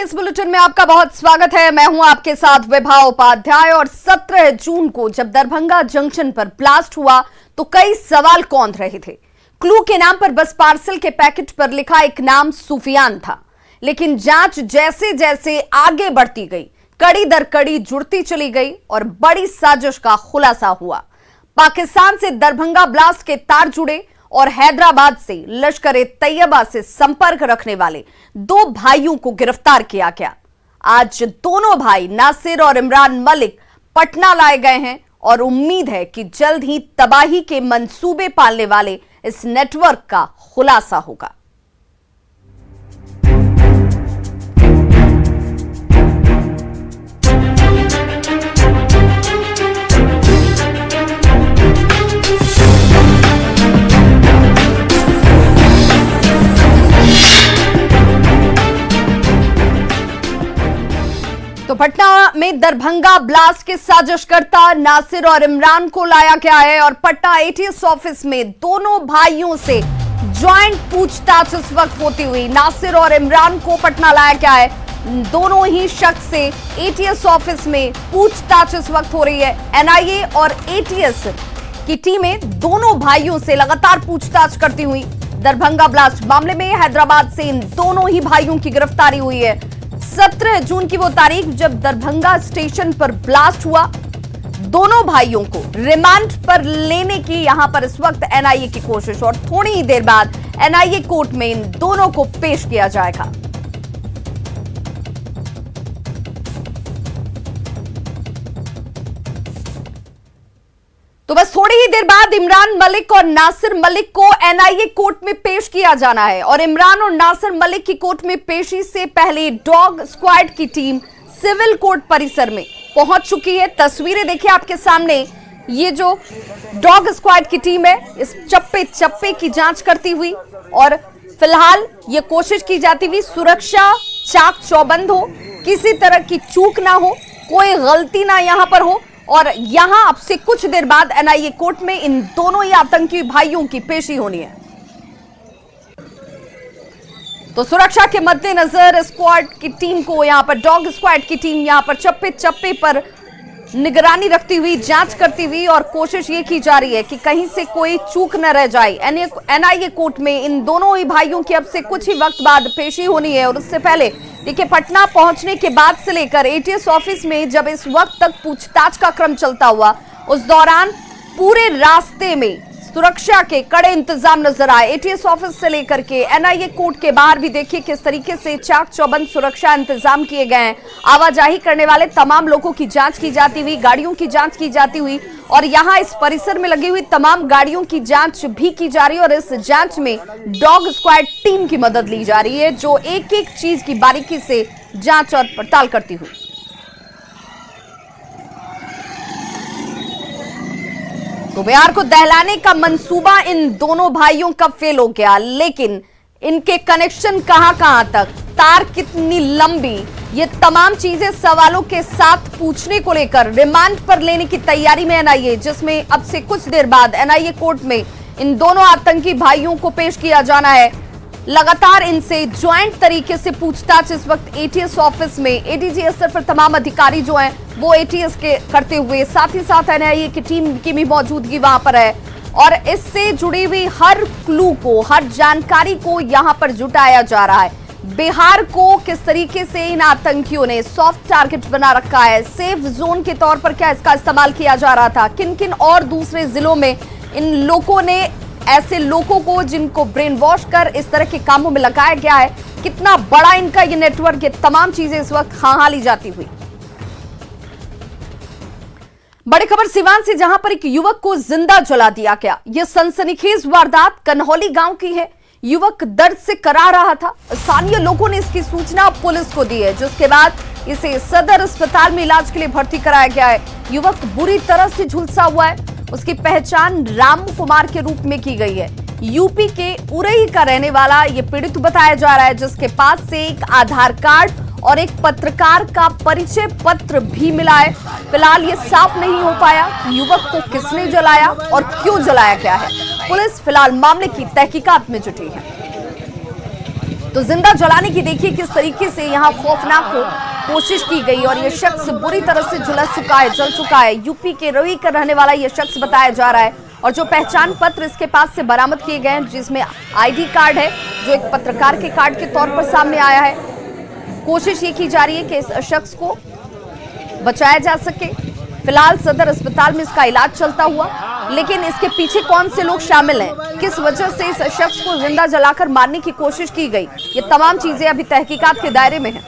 इस बुलेटिन में आपका बहुत स्वागत है। मैं हूं आपके साथ विभा उपाध्याय। और 17 जून को जब दरभंगा जंक्शन पर ब्लास्ट हुआ तो कई सवाल कौंध रहे थे। क्लू के नाम पर बस पार्सल के पैकेट पर लिखा एक नाम सुफियान था, लेकिन जांच जैसे जैसे आगे बढ़ती गई, कड़ी दर कड़ी जुड़ती चली गई और बड़ी साजिश का खुलासा हुआ। पाकिस्तान से दरभंगा ब्लास्ट के तार जुड़े और हैदराबाद से लश्कर-ए-तैयबा से संपर्क रखने वाले दो भाइयों को गिरफ्तार किया गया। आज दोनों भाई नासिर और इमरान मलिक पटना लाए गए हैं और उम्मीद है कि जल्द ही तबाही के मंसूबे पालने वाले इस नेटवर्क का खुलासा होगा। तो पटना में दरभंगा ब्लास्ट के साजिशकर्ता नासिर और इमरान को लाया गया है और पटना एटीएस ऑफिस में दोनों भाइयों से ज्वाइंट पूछताछ इस वक्त होती हुई नासिर और इमरान को पटना लाया गया है। दोनों ही शख्स से एटीएस ऑफिस में पूछताछ इस वक्त हो रही है। एनआईए और एटीएस की टीमें दोनों भाइयों से लगातार पूछताछ करती हुई दरभंगा ब्लास्ट मामले में हैदराबाद से इन दोनों ही भाइयों की गिरफ्तारी हुई है। 17 जून की वो तारीख जब दरभंगा स्टेशन पर ब्लास्ट हुआ। दोनों भाइयों को रिमांड पर लेने की यहां पर इस वक्त एनआईए की कोशिश और थोड़ी ही देर बाद एनआईए कोर्ट में इन दोनों को पेश किया जाएगा। तो बस थोड़ी ही देर बाद इमरान मलिक और नासिर मलिक को एनआईए कोर्ट में पेश किया जाना है और इमरान और नासिर मलिक की कोर्ट में पेशी से पहले डॉग स्क्वाड की टीम सिविल कोर्ट परिसर में पहुंच चुकी है। तस्वीरें देखिए आपके सामने। ये जो डॉग स्क्वाड की टीम है इस चप्पे चप्पे की जांच करती हुई और फिलहाल ये कोशिश की जाती हुई सुरक्षा चाक चौबंद हो, किसी तरह की चूक ना हो, कोई गलती ना यहां पर हो। और यहां अब से कुछ देर बाद एनआईए कोर्ट में इन दोनों ही आतंकी भाइयों की पेशी होनी है। तो सुरक्षा के मद्देनजर स्क्वाड की टीम को यहां पर डॉग स्क्वाड की टीम यहां पर चप्पे चप्पे पर निगरानी रखती हुई जांच करती हुई और कोशिश ये की जा रही है कि कहीं से कोई चूक न रह जाए। एनआईए कोर्ट में इन दोनों ही भाइयों की अब से कुछ ही वक्त बाद पेशी होनी है। और उससे पहले देखिए पटना पहुंचने के बाद से लेकर एटीएस ऑफिस में जब इस वक्त तक पूछताछ का क्रम चलता हुआ, उस दौरान पूरे रास्ते में सुरक्षा के कड़े इंतजाम नजर आए। एटीएस ऑफिस से लेकर के एनआईए कोर्ट के बाहर भी देखिए किस तरीके से चाक चौबंद सुरक्षा इंतजाम किए गए हैं। आवाजाही करने वाले तमाम लोगों की जांच की जाती हुई, गाड़ियों की जांच की जाती हुई और यहां इस परिसर में लगी हुई तमाम गाड़ियों की जांच भी की जा रही है। और इस जांच में डॉग स्क्वाड टीम की मदद ली जा रही है जो एक एक चीज की बारीकी से जांच और पड़ताल करती हुई। तो बिहार को दहलाने का मंसूबा इन दोनों भाइयों का फेल हो गया, लेकिन इनके कनेक्शन कहां तक, तार कितनी लंबी, ये तमाम चीजें सवालों के साथ पूछने को लेकर रिमांड पर लेने की तैयारी में एनआईए, जिसमें अब से कुछ देर बाद एनआईए कोर्ट में इन दोनों आतंकी भाइयों को पेश किया जाना है। लगातार इनसे ज्वाइंट तरीके से पूछताछ इस वक्त एटीएस ऑफिस में एडीजी स्तर पर तमाम अधिकारी जो हैं वो एटीएस के करते हुए, साथ ही साथ एनआईए की टीम की भी मौजूदगी वहां पर है और इससे जुड़ी हुई हर क्लू को, हर जानकारी को यहां पर जुटाया जा रहा है। बिहार को किस तरीके से इन आतंकियों ने सॉफ्ट टारगेट बना रखा है, सेफ जोन के तौर पर क्या इसका इस्तेमाल किया जा रहा था, किन किन और दूसरे जिलों में इन लोगों ने ऐसे लोगों को जिनको ब्रेन वॉश कर इस तरह के कामों में लगाया गया है, कितना बड़ा इनका ये नेटवर्क, ये तमाम चीजें इस वक्त खंगाली जाती हुई। बड़ी खबर सिवान से, जहां पर एक युवक को जिंदा जला दिया गया। यह सनसनीखेज वारदात कन्हौली गांव की है। युवक दर्द से करा रहा था। स्थानीय लोगों ने इसकी सूचना पुलिस को दी है, जिसके बाद इसे सदर अस्पताल में इलाज के लिए भर्ती कराया गया है। युवक बुरी तरह से झुलसा हुआ है। उसकी पहचान राम कुमार के रूप में की गई है। यूपी के उरई का रहने वाला ये पीड़ित बताया जा रहा है, जिसके पास से एक आधार कार्ड और एक पत्रकार का परिचय पत्र भी मिला है। फिलहाल ये साफ नहीं हो पाया कि युवक को किसने जलाया और क्यों जलाया गया है। पुलिस फिलहाल मामले की तहकीकात में जुटी है। तो जिंदा जलाने की देखिए किस तरीके से यहाँ खौफनाक कोशिश की गई और ये शख्स बुरी तरह से झुलस चुका है, जल चुका है। यूपी के रोही का रहने वाला ये शख्स बताया जा रहा है और जो पहचान पत्र इसके पास से बरामद किए गए हैं, जिसमें आईडी कार्ड है जो एक पत्रकार के कार्ड के तौर पर सामने आया है। कोशिश ये की जा रही है कि इस शख्स को बचाया जा सके। फिलहाल सदर अस्पताल में इसका इलाज चलता हुआ, लेकिन इसके पीछे कौन से लोग शामिल हैं, किस वजह से इस शख्स को जिंदा जलाकर मारने की कोशिश की गई, ये तमाम चीजें अभी तहकीकात के दायरे में हैं।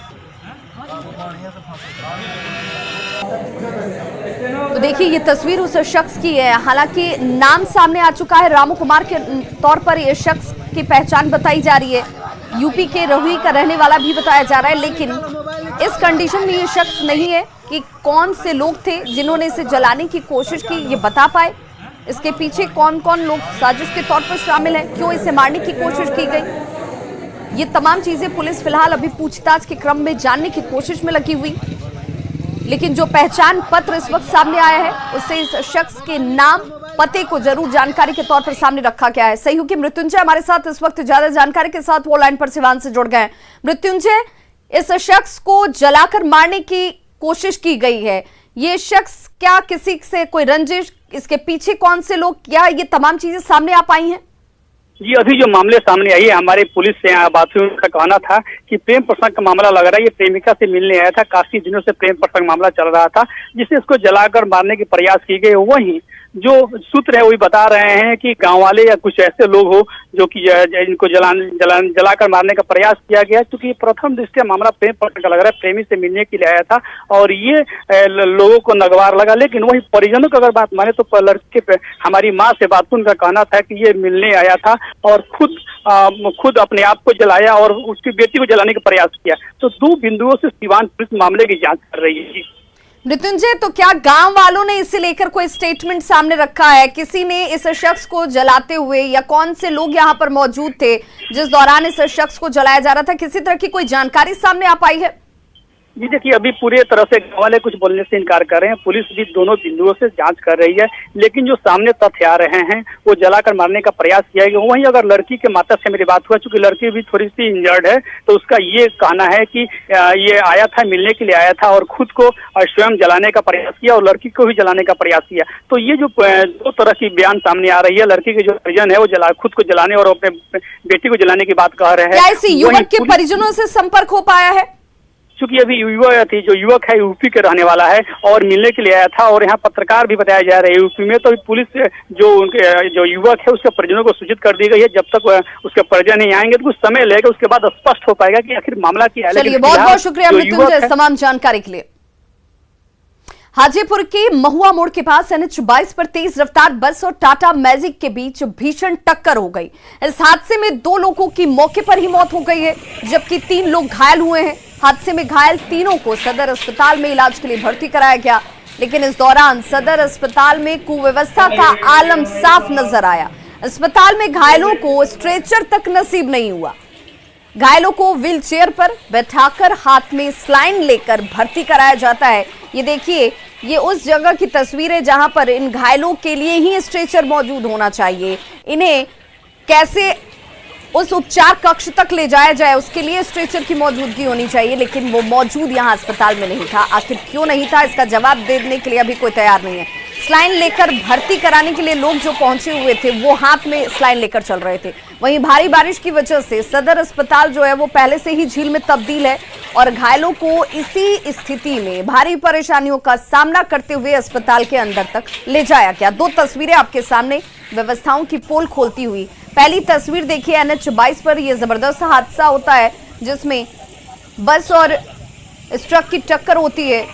तो देखिए ये तस्वीर उस शख्स की है। हालांकि नाम सामने आ चुका है, रामू कुमार के तौर पर यह शख्स की पहचान बताई जा रही है। यूपी के रोही का रहने वाला भी बताया जा रहा है, लेकिन इस कंडीशन में ये शख्स नहीं है कि कौन से लोग थे जिन्होंने इसे जलाने की कोशिश की, ये बता पाए। इसके पीछे कौन कौन लोग साजिश के तौर पर शामिल हैं, क्यों इसे मारने की कोशिश की गई, ये तमाम चीजें पुलिस फिलहाल अभी पूछताछ के क्रम में जानने की कोशिश में लगी हुई। लेकिन जो पहचान पत्र इस वक्त सामने आया है उससे इस शख्स के नाम पते को जरूर जानकारी के तौर पर सामने रखा गया है। सहयोगी मृत्युंजय हमारे साथ इस वक्त ज्यादा जानकारी के साथ वो लाइन पर सिवान से जुड़ गए। मृत्युंजय, इस शख्स को जलाकर मारने की कोशिश की गई है, ये शख्स क्या किसी से कोई रंजिश, इसके पीछे कौन से लोग, क्या ये तमाम चीजें सामने आ पाई हैं? जी, अभी जो मामले सामने आई है, हमारे पुलिस से बातचीत का कहना था कि प्रेम प्रसंग का मामला लग रहा है। ये प्रेमिका से मिलने आया था, काफी दिनों से प्रेम प्रसंग मामला चल रहा था, जिससे इसको जलाकर मारने की प्रयास की गई। वहीं जो सूत्र है वही बता रहे हैं कि गांव वाले या कुछ ऐसे लोग हो जो कि इनको जलाकर मारने का प्रयास किया गया, क्योंकि प्रथम दृष्टया मामला प्रेम प्रसंग का लग रहा है। प्रेमी से मिलने के लिए आया था और ये लोगों को नगवार लगा। लेकिन वही परिजनों की अगर बात माने तो लड़के पे हमारी माँ से बात उनका कहना था कि ये मिलने आया था और खुद अपने आप को जलाया और उसकी बेटी को जलाने का प्रयास किया। तो 2 बिंदुओं से सिवान पुलिस मामले की जांच कर रही है। मृत्युंजय, तो क्या गांव वालों ने इसे लेकर कोई स्टेटमेंट सामने रखा है? किसी ने इस शख्स को जलाते हुए, या कौन से लोग यहां पर मौजूद थे जिस दौरान इस शख्स को जलाया जा रहा था, किसी तरह की कोई जानकारी सामने आ पाई है? जी देखिए, अभी पूरे तरह से गाँव वाले कुछ बोलने से इनकार कर रहे हैं। पुलिस भी दोनों बिंदुओं से जांच कर रही है, लेकिन जो सामने तथ्य आ रहे हैं वो जलाकर मारने का प्रयास किया गया। वहीं अगर लड़की के माता से मेरी बात हुआ, चूंकि लड़की भी थोड़ी सी इंजर्ड है, तो उसका ये कहना है कि ये आया था, मिलने के लिए आया था और खुद को स्वयं जलाने का प्रयास किया और लड़की को भी जलाने का प्रयास किया। तो ये जो 2 तरह की बयान सामने आ रही है, लड़की के जो परिजन है वो खुद को जलाने और अपने बेटी को जलाने की बात कह रहे हैं। क्या इस युवक के परिजनों से संपर्क हो पाया है? चूंकि अभी जो युवक है यूपी के रहने वाला है और मिलने के लिए आया था और यहाँ पत्रकार भी बताया जा रहा है यूपी में, तो पुलिस जो युवक है उसके परिजनों को सूचित कर दी गई है। जब तक उसके परिजन नहीं आएंगे तो कुछ समय लगेगा, उसके बाद स्पष्ट हो पाएगा कि आखिर मामला क्या है। चलिए, बहुत बहुत शुक्रिया मृत्युंजय तमाम जानकारी के लिए। हाजीपुर के महुआ मोड़ के पास NH-22 पर तेज रफ्तार बस और टाटा मैजिक के बीच भीषण टक्कर हो गई। इस हादसे में 2 लोगों की मौके पर ही मौत हो गई है, जबकि 3 लोग घायल हुए हैं। हादसे में घायल तीनों को सदर अस्पताल में इलाज के लिए भर्ती कराया गया, लेकिन इस दौरान सदर अस्पताल में कुव्यवस्था का आलम साफ नजर आया। अस्पताल में घायलों को स्ट्रेचर तक नसीब नहीं हुआ। घायलों को व्हील चेयर पर बैठाकर हाथ में स्लाइन लेकर भर्ती कराया जाता है। ये देखिए, ये उस जगह की तस्वीर है जहां पर इन घायलों के लिए ही स्ट्रेचर मौजूद होना चाहिए। इन्हें कैसे उस उपचार कक्ष तक ले जाया जाए, उसके लिए स्ट्रेचर की मौजूदगी होनी चाहिए, लेकिन वो मौजूद यहां अस्पताल में नहीं था। आखिर क्यों नहीं था, इसका जवाब देने के लिए अभी कोई तैयार नहीं है। स्लाइन लेकर भर्ती कराने के लिए लोग जो पहुंचे हुए थे वो हाथ में स्लाइन लेकर चल रहे थे। वहीं भारी बारिश की वजह से सदर अस्पताल जो है वो पहले से ही झील में तब्दील है और घायलों को इसी स्थिति में भारी परेशानियों का सामना करते हुए अस्पताल के अंदर तक ले जाया गया। 2 तस्वीरें आपके सामने व्यवस्थाओं की पोल खोलती हुई। पहली तस्वीर देखिए, NH-22 पर यह जबरदस्त हादसा होता है जिसमें बस और इस ट्रक की टक्कर होती है।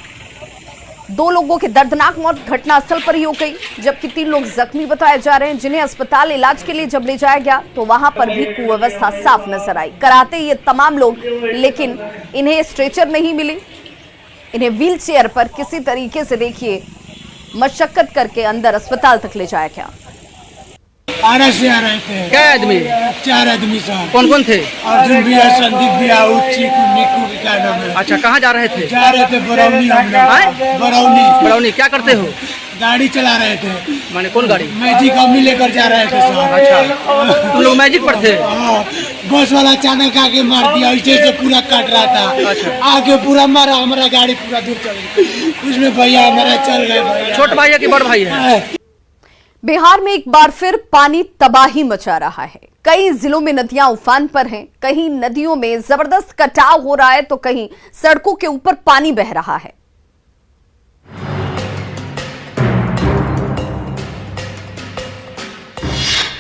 2 लोगों की दर्दनाक मौत घटनास्थल पर ही हो गई, जबकि 3 लोग जख्मी बताए जा रहे हैं, जिन्हें अस्पताल इलाज के लिए जब ले जाया गया तो वहां पर भी कुव्यवस्था साफ नजर आई। कराते ये तमाम लोग, लेकिन इन्हें स्ट्रेचर नहीं मिली, इन्हें व्हील चेयर पर किसी तरीके से देखिए मशक्कत करके अंदर अस्पताल तक ले जाया गया। आरा से आ रहे थे। क्या आदमी? 4 आदमी साहब। कौन कौन थे? अर्जुन भैया, संदीप भैया, चीकू, निकू क्या नाम है? अच्छा, कहाँ जा रहे थे? जा रहे थे बरौनी। हम लोग बरौनी। बरौनी क्या करते हो? गाड़ी चला रहे थे। माने कौन गाड़ी? मैजिक हम ही लेकर जा रहे थे साहब। अच्छा, तुम लोग मैजिक पर थे? हाँ, बस वाला अचानक आके मार दिया, ऐसे से पूरा काट रहा था। अच्छा। आगे पूरा मारा, हमारा गाड़ी पूरा दूर चल गई, उसमें भैया हमारा चल गए भैया। छोट भाई है कि बड़ भाई है? बिहार में एक बार फिर पानी तबाही मचा रहा है। कई जिलों में नदियां उफान पर हैं, कहीं नदियों में जबरदस्त कटाव हो रहा है तो कहीं सड़कों के ऊपर पानी बह रहा है।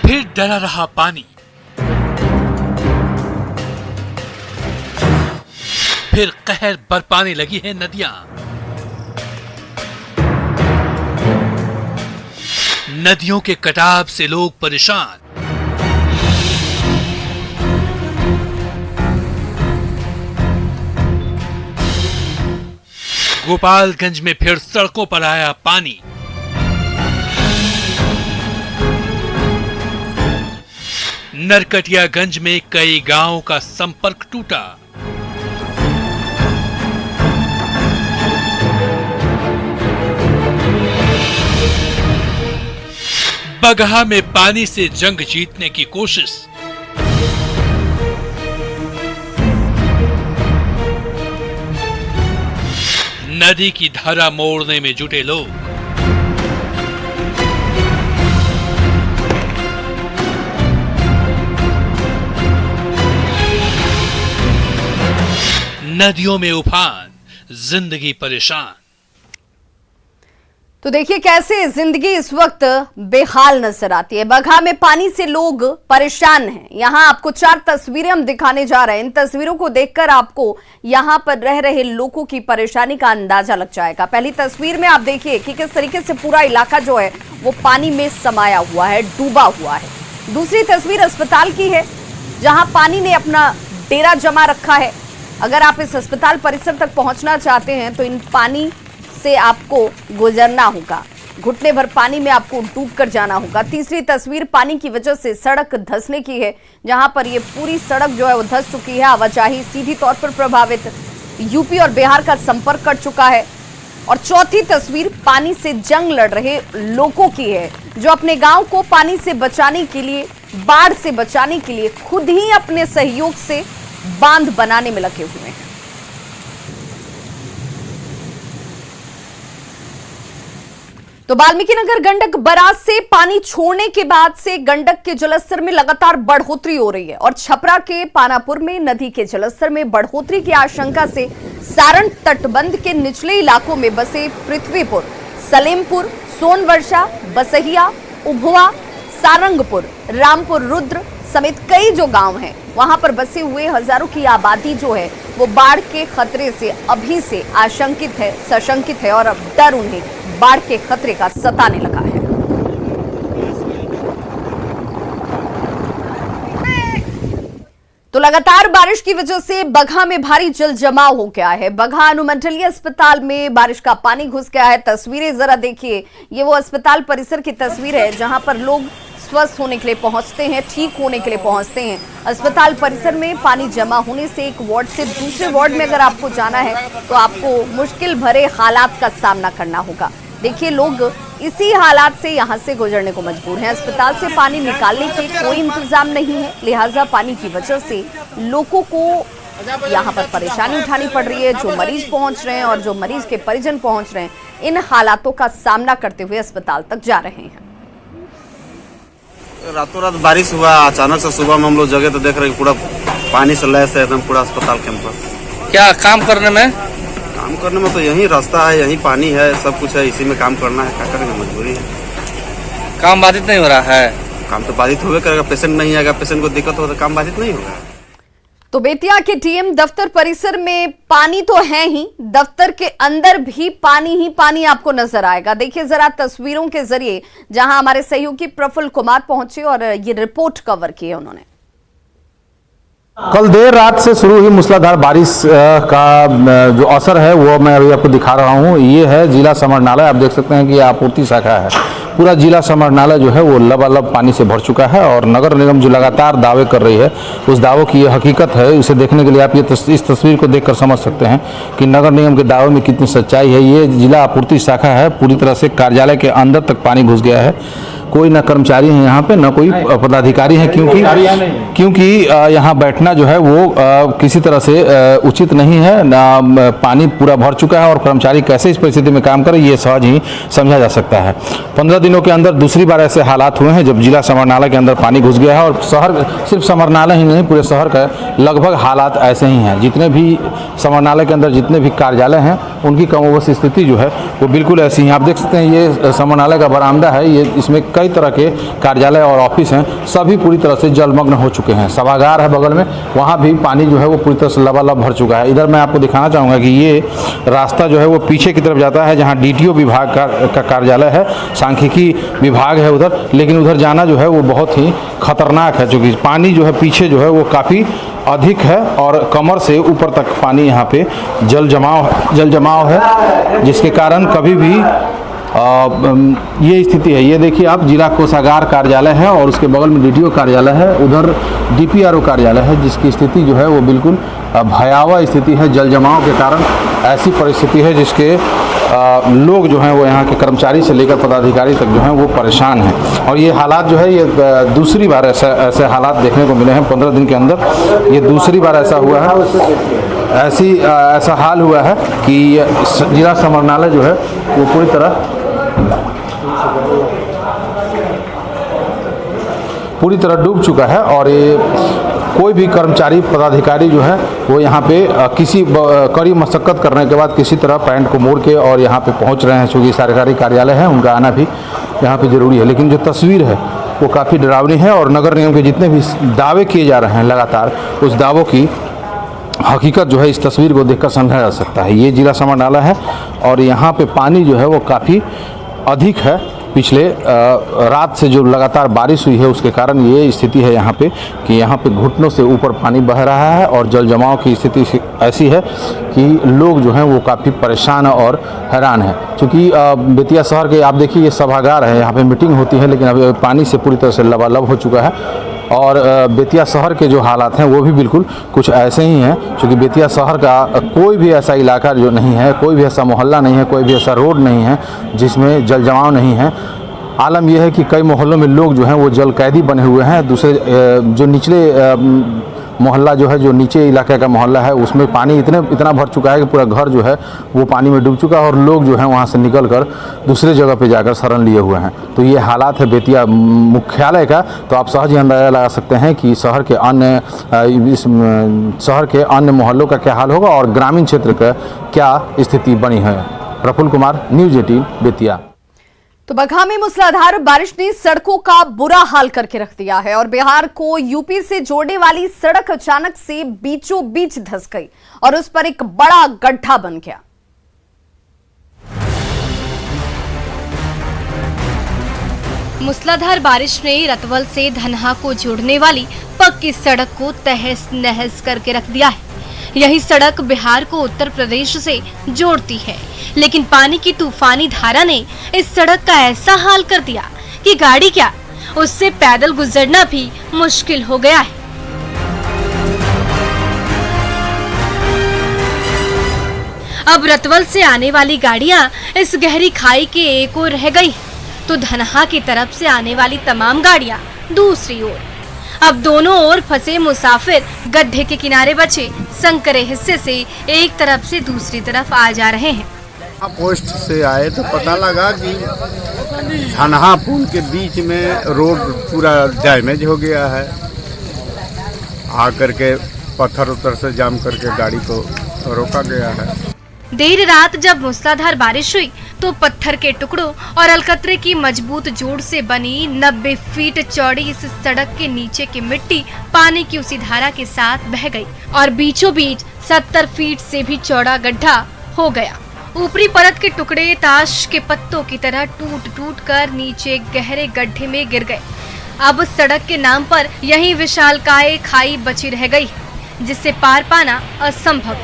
फिर डरा रहा पानी, फिर कहर बरपाने लगी है नदियां। नदियों के कटाव से लोग परेशान। गोपालगंज में फिर सड़कों पर आया पानी। नरकटियागंज में कई गांवों का संपर्क टूटा। बगहा में पानी से जंग जीतने की कोशिश। नदी की धारा मोड़ने में जुटे लोग। नदियों में उफान, जिंदगी परेशान। तो देखिए कैसे जिंदगी इस वक्त बेहाल नजर आती है। बगहा में पानी से लोग परेशान हैं। यहां आपको 4 तस्वीरें हम दिखाने जा रहे हैं। इन तस्वीरों को देखकर आपको यहां पर रह रहे लोगों की परेशानी का अंदाजा लग जाएगा। पहली तस्वीर में आप देखिए कि किस तरीके से पूरा इलाका जो है वो पानी में समाया हुआ है, डूबा हुआ है। दूसरी तस्वीर अस्पताल की है, जहां पानी ने अपना डेरा जमा रखा है। अगर आप इस अस्पताल परिसर तक पहुंचना चाहते हैं तो इन पानी से आपको गुजरना होगा, घुटने भर पानी में आपको डूबकर जाना होगा। तीसरी तस्वीर पानी की वजह से सड़क धंसने की है, जहां पर ये पूरी सड़क जो है वो धंस चुकी है। आवाजाही सीधी तौर पर प्रभावित, यूपी और बिहार का संपर्क कट चुका है। और चौथी तस्वीर पानी से जंग लड़ रहे लोगों की है, जो अपने गांव को पानी से बचाने के लिए, बाढ़ से बचाने के लिए खुद ही अपने सहयोग से बांध बनाने में लगे हुए हैं। तो वाल्मीकिनगर गंडक बराज से पानी छोड़ने के बाद से गंडक के जलस्तर में लगातार बढ़ोतरी हो रही है और छपरा के पानापुर में नदी के जलस्तर में बढ़ोतरी की आशंका से सारण तटबंध के निचले इलाकों में बसे पृथ्वीपुर, सलेमपुर, सोनवर्षा, बसहिया, उभुआ, सारंगपुर, रामपुर रुद्र समेत कई जो गांव हैं, वहां पर बसे हुए हजारों की आबादी जो है वो बाढ़ के खतरे से अभी से आशंकित है, सशंकित है और अब डर उन्हें बाढ़ के खतरे का सताने लगा है। तो लगातार बारिश की वजह से बगहा में भारी जल जमाव हो गया है। बगहा अनुमंडलीय अस्पताल में बारिश का पानी घुस गया है। तस्वीरें जरा देखिए, ये वो अस्पताल परिसर की तस्वीर है जहां पर लोग स्वस्थ होने के लिए पहुंचते हैं, ठीक होने के लिए पहुंचते हैं। अस्पताल परिसर में पानी जमा होने से एक वार्ड से दूसरे वार्ड में अगर आपको जाना है तो आपको मुश्किल भरे हालात का सामना करना होगा। देखिए लोग इसी हालात से यहां से गुजरने को मजबूर हैं। अस्पताल से पानी निकालने के कोई इंतजाम नहीं है, लिहाजा पानी की वजह से लोगों को यहाँ पर परेशानी उठानी पड़ रही है। जो मरीज पहुंच रहे हैं और जो मरीज के परिजन पहुंच रहे हैं, इन हालातों का सामना करते हुए अस्पताल तक जा रहे हैं। रातों रात बारिश हुआ, अचानक से सुबह में हम लोग जगह तो देख रहे हैं पूरा पानी से लैस है एकदम पूरा अस्पताल कैंपस। क्या काम करने में तो यही रास्ता है, यही पानी है, सब कुछ है, इसी में काम करना है, क्या करेंगे, मजबूरी है। काम बाधित नहीं हो रहा है? काम तो बाधित होगा करेगा, पेशेंट नहीं आएगा, पेशेंट को दिक्कत हो तो काम बाधित नहीं होगा। तो बेतिया के डीएम दफ्तर परिसर में पानी तो है ही, दफ्तर के अंदर भी पानी ही पानी आपको नजर आएगा। देखिए जरा तस्वीरों के जरिए, जहां हमारे सहयोगी प्रफुल्ल कुमार पहुंचे और ये रिपोर्ट कवर की है उन्होंने। कल देर रात से शुरू हुई मूसलाधार बारिश का जो असर है वो मैं अभी आपको दिखा रहा हूँ। ये है जिला समाहरणालय, आप देख सकते हैं कि आपूर्ति शाखा है। पूरा जिला समाहरणालय जो है वो लबालब पानी से भर चुका है और नगर निगम जो लगातार दावे कर रही है उस दावों की ये हकीकत है। उसे देखने के लिए आप इस तस्वीर को देखकर समझ सकते हैं कि नगर निगम के दावे में कितनी सच्चाई है। ये जिला आपूर्ति शाखा है, पूरी तरह से कार्यालय के अंदर तक पानी घुस गया है। कोई ना कर्मचारी है यहाँ पे, ना कोई पदाधिकारी है, क्योंकि यहाँ बैठना जो है वो किसी तरह से उचित नहीं है। ना पानी पूरा भर चुका है और कर्मचारी कैसे इस परिस्थिति में काम करे ये सहज ही समझा जा सकता है। 15 दिनों के अंदर दूसरी बार ऐसे हालात हुए हैं जब जिला समाहरणालय के अंदर पानी घुस गया है और शहर, सिर्फ समाहरणालय ही नहीं पूरे शहर का लगभग हालात ऐसे ही हैं। जितने भी समाहरणालय के अंदर जितने भी कार्यालय हैं उनकी कमोबश स्थिति जो है वो बिल्कुल ऐसी ही। आप देख सकते हैं ये समाहरणालय का बरामदा है, ये इसमें कई तरह के कार्यालय और ऑफिस हैं, सभी पूरी तरह से जलमग्न हो चुके हैं। सभागार है बगल में, वहाँ भी पानी जो है वो पूरी तरह से लबालब भर चुका है। इधर मैं आपको दिखाना चाहूँगा कि ये रास्ता जो है वो पीछे की तरफ जाता है जहाँ DTO विभाग का कार्यालय है, सांख्यिकी विभाग है उधर, लेकिन उधर जाना जो है वो बहुत ही खतरनाक है क्योंकि पानी जो है पीछे जो है वो काफ़ी अधिक है और कमर से ऊपर तक पानी यहाँ पे जल जमाव है, जिसके कारण कभी भी ये स्थिति है। ये देखिए आप, जिला कोषागार कार्यालय है और उसके बगल में DTO कार्यालय है, उधर DPRO कार्यालय है, जिसकी स्थिति जो है वो बिल्कुल भयावह स्थिति है। जल जमाव के कारण ऐसी परिस्थिति है जिसके लोग जो हैं वो यहाँ के कर्मचारी से लेकर पदाधिकारी तक जो हैं वो परेशान हैं। और ये हालात जो है ये दूसरी बार ऐसे हालात देखने को मिले हैं 15 दिन के अंदर। ये दूसरी बार ऐसा हुआ है, ऐसा हाल हुआ है कि जिला समाहरणालय जो है वो पूरी तरह डूब चुका है और ये कोई भी कर्मचारी पदाधिकारी जो है वो यहाँ पे किसी कड़ी मशक्कत करने के बाद किसी तरह पैंट को मोड़ के और यहाँ पे पहुँच रहे हैं। चूँकि सरकारी कार्यालय है, उनका आना भी यहाँ पे ज़रूरी है, लेकिन जो तस्वीर है वो काफ़ी डरावनी है और नगर निगम के जितने भी दावे किए जा रहे हैं लगातार, उस दावों की हकीकत जो है इस तस्वीर को देखकर समझा जा सकता है। ये जिला समाहरणालय है और यहाँ पे पानी जो है वो काफ़ी अधिक है। पिछले रात से जो लगातार बारिश हुई है उसके कारण ये स्थिति है यहाँ पे कि यहाँ पे घुटनों से ऊपर पानी बह रहा है और जल जमाव की स्थिति ऐसी है कि लोग जो हैं वो काफ़ी परेशान और हैरान हैं। क्योंकि बेतिया शहर के आप देखिए ये सभागार है, यहाँ पे मीटिंग होती है, लेकिन अभी पानी से पूरी तरह से लबालब हो चुका है। और बेतिया शहर के जो हालात हैं वो भी बिल्कुल कुछ ऐसे ही हैं, क्योंकि बेतिया शहर का कोई भी ऐसा इलाका जो नहीं है, कोई भी ऐसा मोहल्ला नहीं है, कोई भी ऐसा रोड नहीं है जिसमें जल जमाव नहीं है। आलम यह है कि कई मोहल्लों में लोग जो हैं वो जल कैदी बने हुए हैं। दूसरे जो निचले मोहल्ला जो है, जो नीचे इलाके का मोहल्ला है, उसमें पानी इतना भर चुका है कि पूरा घर जो है वो पानी में डूब चुका है और लोग जो हैं वहाँ से निकल कर दूसरे जगह पे जाकर शरण लिए हुए हैं। तो ये हालात है बेतिया मुख्यालय का। तो आप सहज ही अंदाजा लगा सकते हैं कि शहर के अन्य मोहल्लों का क्या हाल होगा और ग्रामीण क्षेत्र का क्या स्थिति बनी है। प्रफुल्ल कुमार, न्यूज़ 18 बेतिया। तो बगहा में मूसलाधार बारिश ने सड़कों का बुरा हाल करके रख दिया है और बिहार को यूपी से जोड़ने वाली सड़क अचानक से बीचों बीच धंस गई और उस पर एक बड़ा गड्ढा बन गया। मूसलाधार बारिश ने रतवल से धनहा को जोड़ने वाली पक्की सड़क को तहस नहस करके रख दिया है। यही सड़क बिहार को उत्तर प्रदेश से जोड़ती है, लेकिन पानी की तूफानी धारा ने इस सड़क का ऐसा हाल कर दिया कि गाड़ी क्या, उससे पैदल गुजरना भी मुश्किल हो गया है। अब रतवल से आने वाली गाड़ियां इस गहरी खाई के एक ओर रह गई, तो धनहा की तरफ से आने वाली तमाम गाड़ियां दूसरी ओर। अब दोनों ओर फंसे मुसाफिर गड्ढे के किनारे बचे संकरे हिस्से से एक तरफ से दूसरी तरफ आ जा रहे हैं। पोस्ट से आए तो पता लगा कि धनहा पुल के बीच में रोड पूरा डैमेज हो गया है। आकर के पत्थर उत्तर से जाम करके गाड़ी को रोका गया है। देर रात जब मूसलाधार बारिश हुई तो पत्थर के टुकड़ों और अलकतरे की मजबूत जोड़ से बनी 90 फीट चौड़ी इस सड़क के नीचे की मिट्टी पानी की उसी धारा के साथ बह गई और बीचों बीच 70 फीट से भी चौड़ा गड्ढा हो गया। ऊपरी परत के टुकड़े ताश के पत्तों की तरह टूट टूट कर नीचे गहरे गड्ढे में गिर गए। अब सड़क के नाम पर यही विशालकाय खाई बची रह गई, जिससे पार पाना असंभव।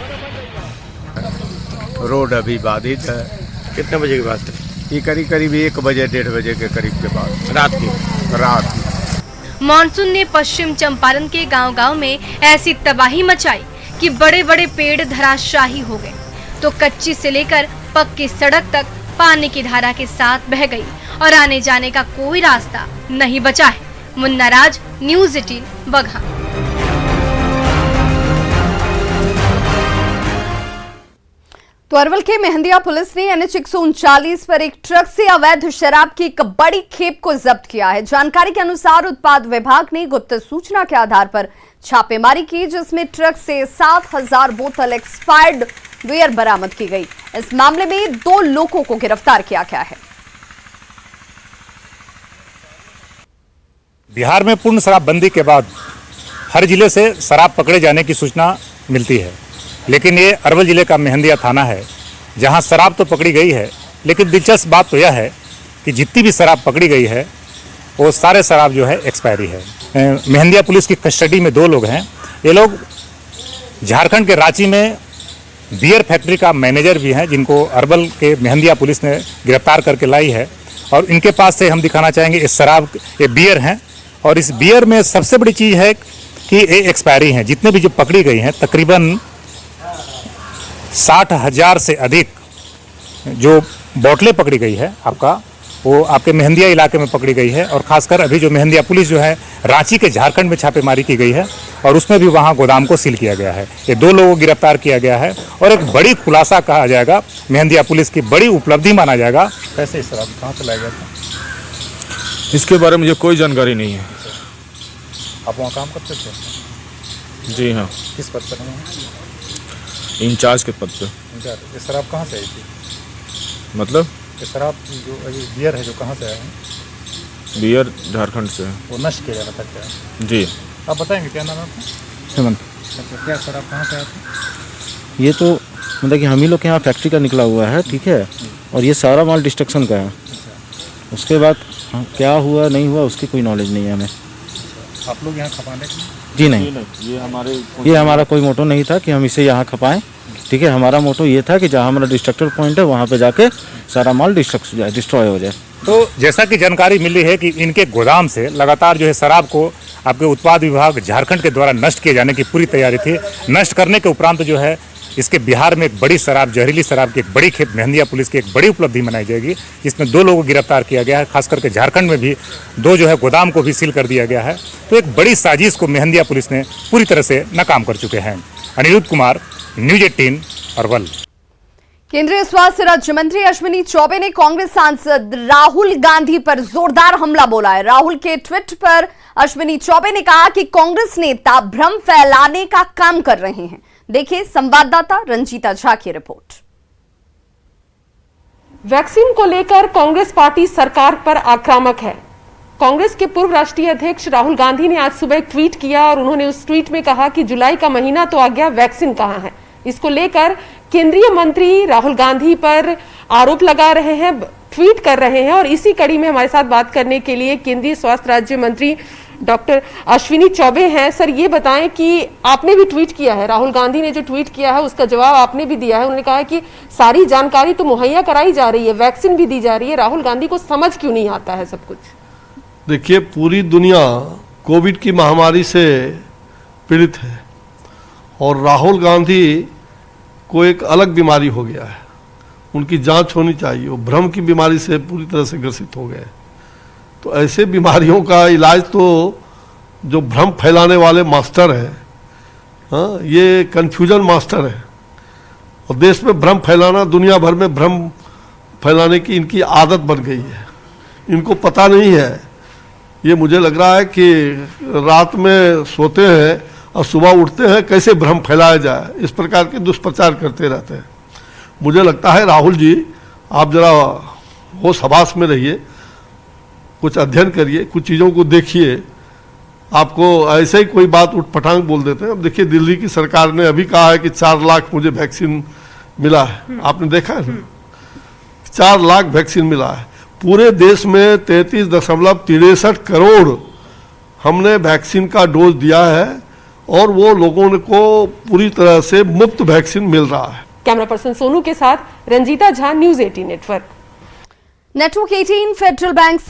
रोड अभी बाधित है। कितने बजे की बात है? ये करीब करीब 1 बजे 1:30 बजे के करीब के बाद रात मानसून ने पश्चिम चंपारण के गांव-गांव में ऐसी तबाही मचाई कि बड़े-बड़े पेड़ धराशायी हो गए, तो कच्ची से लेकर पक्की सड़क तक पानी की धारा के साथ बह गई और आने जाने का कोई रास्ता नहीं बचा है। मुन्ना राज, न्यूज़ 18 बगहा। तो अरवल के मेहंदिया पुलिस ने NH 139 पर एक ट्रक से अवैध शराब की एक बड़ी खेप को जब्त किया है। जानकारी के अनुसार उत्पाद विभाग ने गुप्त सूचना के आधार पर छापेमारी की, जिसमें ट्रक से 7,000 बोतल एक्सपायर्ड बियर बरामद की गई। इस मामले में 2 लोगों को गिरफ्तार किया गया है। बिहार में पूर्ण शराबबंदी के बाद हर जिले से शराब पकड़े जाने की सूचना मिलती है, लेकिन ये अरवल जिले का मेहंदिया थाना है जहां शराब तो पकड़ी गई है, लेकिन दिलचस्प बात तो यह है कि जितनी भी शराब पकड़ी गई है वो सारे शराब जो है एक्सपायरी है। मेहंदिया पुलिस की कस्टडी में 2 लोग हैं। ये लोग झारखंड के रांची में बियर फैक्ट्री का मैनेजर भी हैं, जिनको अरवल के मेहंदिया पुलिस ने गिरफ्तार करके लाई है। और इनके पास से हम दिखाना चाहेंगे इस शराब, ये बियर हैं, और इस बियर में सबसे बड़ी चीज़ है कि ये एक्सपायरी हैं। जितने भी जो पकड़ी गई हैं तकरीबन 60,000 से अधिक जो बोतलें पकड़ी गई है वो आपके मेहंदिया इलाके में पकड़ी गई है। और खासकर अभी जो मेहंदिया पुलिस जो है रांची के झारखंड में छापेमारी की गई है और उसमें भी वहां गोदाम को सील किया गया है। ये 2 लोगों को गिरफ्तार किया गया है और एक बड़ी खुलासा कहा जाएगा, मेहंदिया पुलिस की बड़ी उपलब्धि माना जाएगा। कैसे इस शराब कहाँ से लाया गया था, इसके बारे में मुझे कोई जानकारी नहीं है। आप वहाँ काम करते थे? जी हाँ। किस पद पर हैं? इंचार्ज के पद पे। ये शराब कहाँ से आई थी? मतलब ये शराब जो बियर है जो कहाँ से आया है? बियर झारखंड से है। वो नष्ट किया जाना था क्या? जी। आप बताएंगे क्या नाम है आपका? हेमंत। क्या शराब कहाँ से आया था? ये तो मतलब कि हम ही लोग के यहाँ फैक्ट्री का निकला हुआ है, ठीक है, और ये सारा माल डिस्ट्रक्शन का है। उसके बाद क्या हुआ नहीं हुआ उसकी कोई नॉलेज नहीं है हमें। आप लोग यहाँ खपाने के? जी नहीं, ये हमारा कोई मोटो नहीं था कि हम इसे यहाँ खपाएं, ठीक है। हमारा मोटो ये था कि जहाँ हमारा डिस्ट्रक्टर पॉइंट है वहाँ पे जाके सारा माल डिस्ट्रॉय हो जाए। तो जैसा कि जानकारी मिली है कि इनके गोदाम से लगातार जो है शराब को आपके उत्पाद विभाग झारखंड के द्वारा नष्ट किए जाने की पूरी तैयारी थी। नष्ट करने के उपरांत जो है इसके बिहार में एक बड़ी शराब, जहरीली शराब की एक बड़ी खेप मेहंदिया पुलिस की एक बड़ी उपलब्धि मनाई जाएगी, जिसमें 2 लोगों को गिरफ्तार किया गया है। खास करके झारखंड में भी 2 जो है गोदाम को भी सील कर दिया गया है। तो एक बड़ी साजिश को मेहंदिया पुलिस ने पूरी तरह से नाकाम कर चुके हैं। अनिरुद्ध कुमार, न्यूज़ 18 अरवल। केंद्रीय स्वास्थ्य राज्य मंत्री अश्विनी चौबे ने कांग्रेस सांसद राहुल गांधी पर जोरदार हमला बोला है। राहुल के ट्वीट पर अश्विनी चौबे ने कहा कि कांग्रेस नेता भ्रम फैलाने का काम कर रहे हैं। देखिए संवाददाता रंजीता झा की रिपोर्ट। वैक्सीन को लेकर कांग्रेस पार्टी सरकार पर आक्रामक है। कांग्रेस के पूर्व राष्ट्रीय अध्यक्ष राहुल गांधी ने आज सुबह एक ट्वीट किया और उन्होंने उस ट्वीट में कहा कि जुलाई का महीना तो आ गया, वैक्सीन कहां है। इसको लेकर केंद्रीय मंत्री राहुल गांधी पर आरोप लगा रहे हैं, ट्वीट कर रहे हैं। और इसी कड़ी में हमारे साथ बात करने के लिए केंद्रीय स्वास्थ्य राज्य मंत्री डॉक्टर अश्विनी चौबे हैं। सर, ये बताएं कि आपने भी ट्वीट किया है, राहुल गांधी ने जो ट्वीट किया है उसका जवाब आपने भी दिया है। उन्होंने कहा है कि सारी जानकारी तो मुहैया कराई जा रही है, वैक्सीन भी दी जा रही है, राहुल गांधी को समझ क्यों नहीं आता है सब कुछ? देखिए, पूरी दुनिया कोविड की महामारी से पीड़ित है और राहुल गांधी को एक अलग बीमारी हो गया है, उनकी जांच होनी चाहिए। वो भ्रम की बीमारी से पूरी तरह से ग्रसित हो गए। तो ऐसे बीमारियों का इलाज तो जो भ्रम फैलाने वाले मास्टर हैं, हाँ, ये कन्फ्यूजन मास्टर है और देश में भ्रम फैलाना, दुनिया भर में भ्रम फैलाने की इनकी आदत बन गई है। इनको पता नहीं है, ये मुझे लग रहा है कि रात में सोते हैं और सुबह उठते हैं कैसे भ्रम फैलाया जाए, इस प्रकार के दुष्प्रचार करते रहते हैं। मुझे लगता है राहुल जी, आप जरा होश हवास में रहिए, कुछ अध्ययन करिए, कुछ चीज़ों को देखिए। आपको ऐसे ही कोई बात उठपटांग बोल देते हैं। अब देखिए, दिल्ली की सरकार ने अभी कहा है कि 4 लाख मुझे वैक्सीन मिला है, आपने देखा है ना, 4 लाख वैक्सीन मिला है। पूरे देश में 33.63 करोड़ हमने वैक्सीन का डोज दिया है और वो लोगों को पूरी तरह से मुफ्त वैक्सीन मिल रहा है। कैमरा पर्सन सोनू के साथ Ranjita Jha, News 18 Network. Network 18 Federal bank